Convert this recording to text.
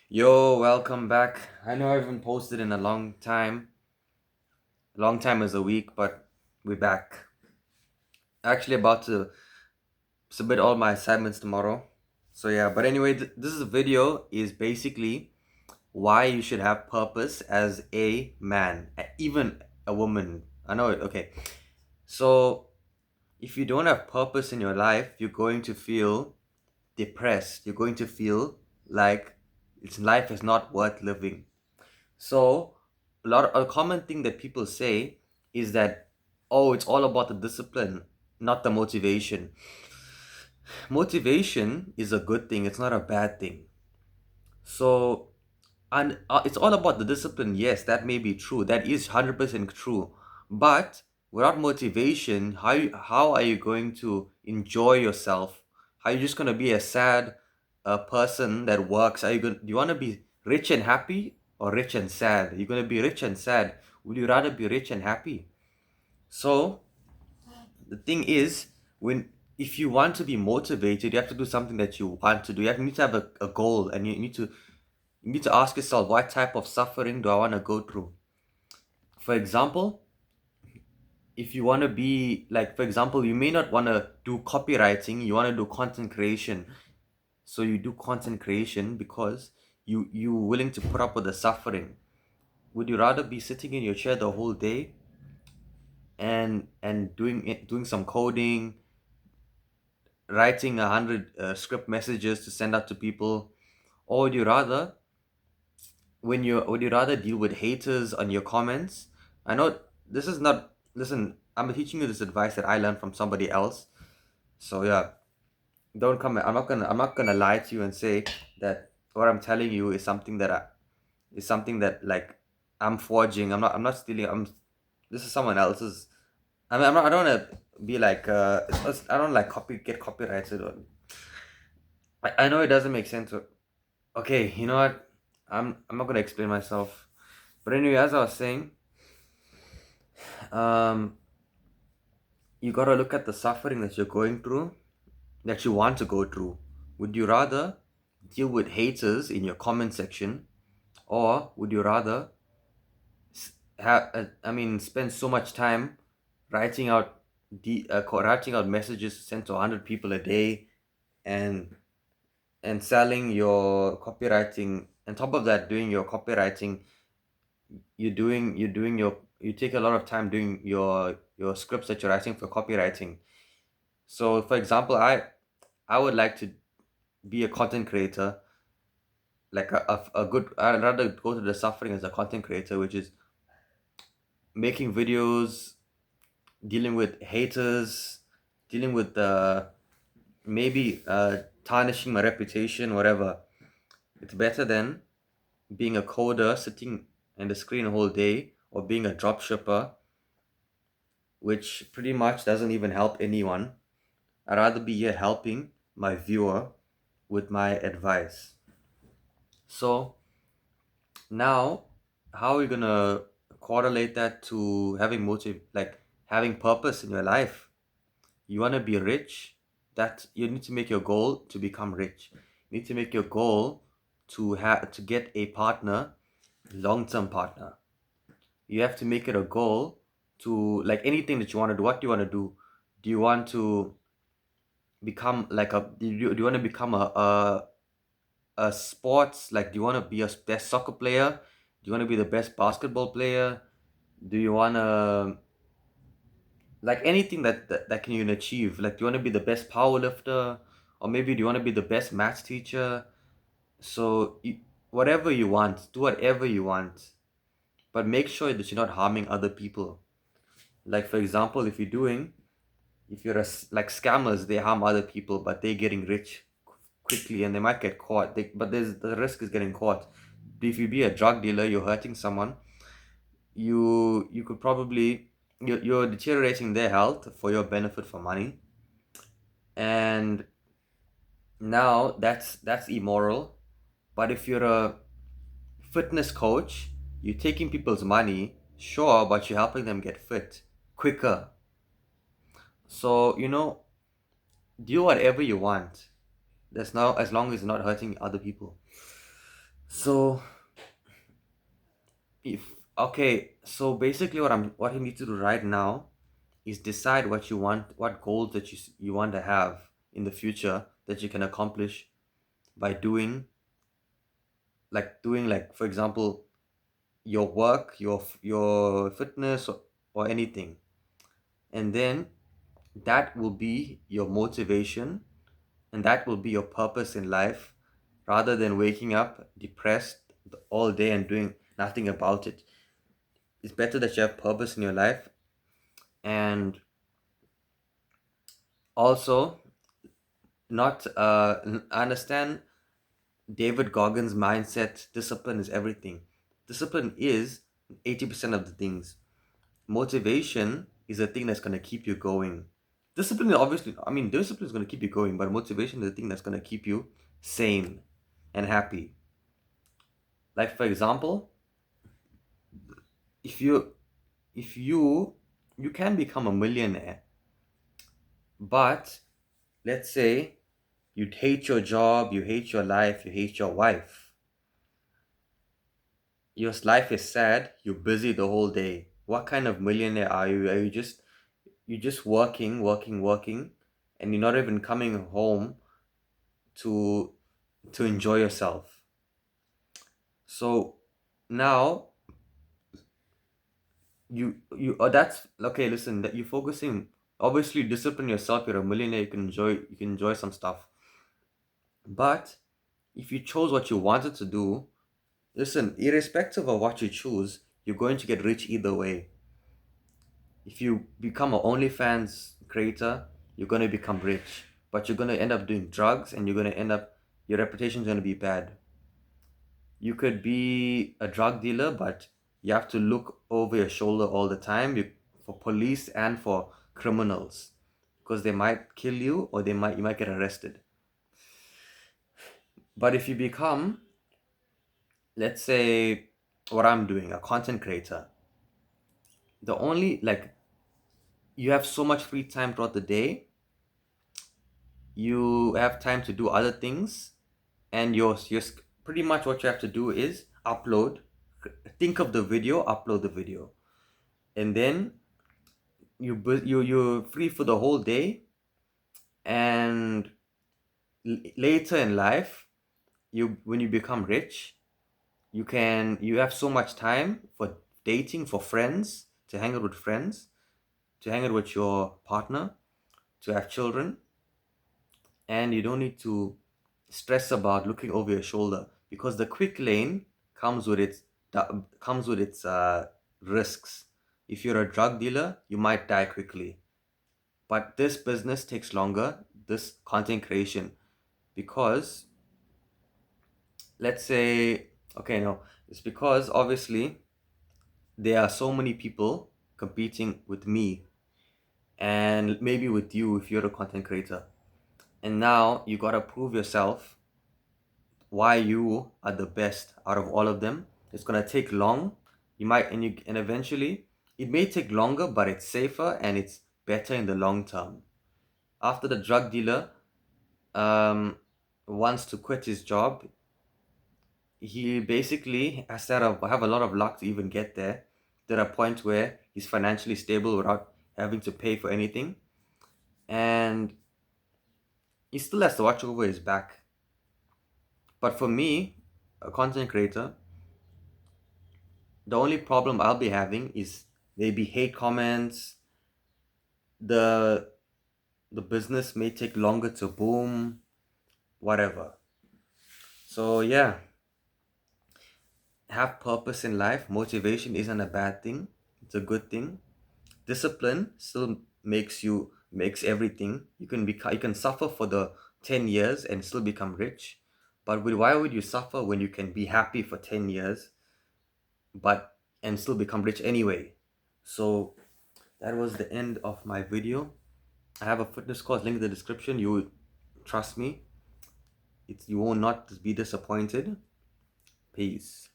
Yo, welcome back. I know I haven't posted in a long time. Long time is a week, but we're back. Actually, about to submit all my assignments tomorrow. So yeah, but anyway, this video is basically why you should have purpose as a man, even a woman. I know it. Okay, so if you don't have purpose in your life, you're going to feel depressed. You're going to feel like life is not worth living. So a common thing that people say is that, oh, it's all about the discipline, not the motivation. Motivation is a good thing, it's not a bad thing. So and it's all about the discipline. Yes, that may be true. That is 100% true. But without motivation, how are you going to enjoy yourself? How are you just going to be a sad person that works? Do you want to be rich and happy or rich and sad? You're going to be rich and sad. Would you rather be rich and happy? So the thing is, when if you want to be motivated, you have to do something that you want to do. You need to have a goal, and you need to ask yourself, what type of suffering do I want to go through? For example, if you want to be like, for example, you may not want to do copywriting, you want to do content creation. So you do content creation because you're willing to put up with the suffering. Would you rather be sitting in your chair the whole day and doing some coding, writing 100 script messages to send out to people, or would you rather deal with haters on your comments? I know this is not listen, I'm teaching you this advice that I learned from somebody else. So yeah, don't come I'm not gonna lie to you and say that what I'm telling you is something that like I'm forging. I'm not stealing. I'm This is someone else's. I don't wanna be like I don't like get copyrighted or I know it doesn't make sense. Okay, you know what? I'm not gonna explain myself. But anyway, as I was saying, um, you gotta look at the suffering that you're going through, that you want to go through. Would you rather deal with haters in your comment section, or would you rather spend so much time writing out writing out messages sent to 100 people a day, and selling your copywriting. On top of that, doing your copywriting, you take a lot of time doing your scripts that you're writing for copywriting. So for example, I would like to be a content creator, like a good I'd rather go to the suffering as a content creator, which is making videos, dealing with haters, dealing with maybe tarnishing my reputation, whatever. It's better than being a coder sitting in the screen a whole day, or being a drop shipper, which pretty much doesn't even help anyone. I'd rather be here helping my viewer with my advice. So now, how are we gonna correlate that to having like having purpose in your life? You wanna be rich, that you need to make your goal to become rich. You need to make your goal to get a partner, long-term partner. You have to make it a goal to, like, anything that you want to do. What do you want to do? Do you want to become like do you want to become a sports, like, do you want to be a best soccer player? Do you want to be the best basketball player? Do you want to, like, anything that can you achieve? Like, do you want to be the best power lifter, or maybe do you want to be the best maths teacher? So whatever you want, do whatever you want, but make sure that you're not harming other people. Like, for example, if you're like scammers, they harm other people, but they're getting rich quickly, and they might get caught. But there's the risk is getting caught. If you be a drug dealer, you're hurting someone. You could probably you're deteriorating their health for your benefit, for money, and now that's immoral. But if you're a fitness coach, you're taking people's money, sure, but you're helping them get fit quicker. So do whatever you want. That's now, as long as it's not hurting other people. So if okay, so basically what you need to do right now is decide what you want, what goals that you want to have in the future that you can accomplish by doing like, for example, your work, your fitness, or anything. And then that will be your motivation, and that will be your purpose in life, rather than waking up depressed all day and doing nothing about it. It's better that you have purpose in your life. And also, not I understand David Goggins' mindset. Discipline is everything. Discipline is 80% of the things. Motivation is the thing that's going to keep you going. Discipline, obviously, I mean, discipline is going to keep you going, but motivation is the thing that's going to keep you sane and happy. Like, for example, if you if you can become a millionaire, but let's say you hate your job, you hate your life, you hate your wife. Your life is sad, you're busy the whole day. What kind of millionaire are you? Are you just working, working, working, and you're not even coming home to enjoy yourself? So now that's okay. Listen, that you're focusing. Obviously, discipline yourself. You're a millionaire. You can enjoy some stuff. But if you chose what you wanted to do, listen, irrespective of what you choose, you're going to get rich either way. If you become an OnlyFans creator, you're going to become rich, but you're going to end up doing drugs, and your reputation is going to be bad. You could be a drug dealer, but you have to look over your shoulder all the time, for police and for criminals, because they might kill you, or you might get arrested. But if you become, let's say, what I'm doing, a content creator, the only like you have so much free time throughout the day. You have time to do other things, and pretty much what you have to do is upload, think of the video, upload the video, and then you're free for the whole day. And later in life, when you become rich, you have so much time for dating, for friends, to hang out with friends, to hang out with your partner, to have children. And you don't need to stress about looking over your shoulder, because the quick lane comes with its risks. If you're a drug dealer, you might die quickly. But this business takes longer, this content creation, because let's say, okay, no, it's because obviously there are so many people competing with me, and maybe with you if you're a content creator. And now you gotta prove yourself why you are the best out of all of them. It's gonna take long. And eventually it may take longer, but it's safer and it's better in the long term. After the drug dealer um wants to quit his job, he basically has to have a lot of luck to even get there, to a point where he's financially stable without having to pay for anything. And he still has to watch over his back. But for me, a content creator, the only problem I'll be having is maybe hate comments. The the business may take longer to boom, whatever. So yeah, have purpose in life. Motivation isn't a bad thing. It's a good thing. Discipline still makes everything. You can suffer for the 10 years and still become rich. But why would you suffer when you can be happy for 10 years but and still become rich anyway? So that was the end of my video. I have a fitness course link in the description. You trust me, you will not be disappointed. Peace.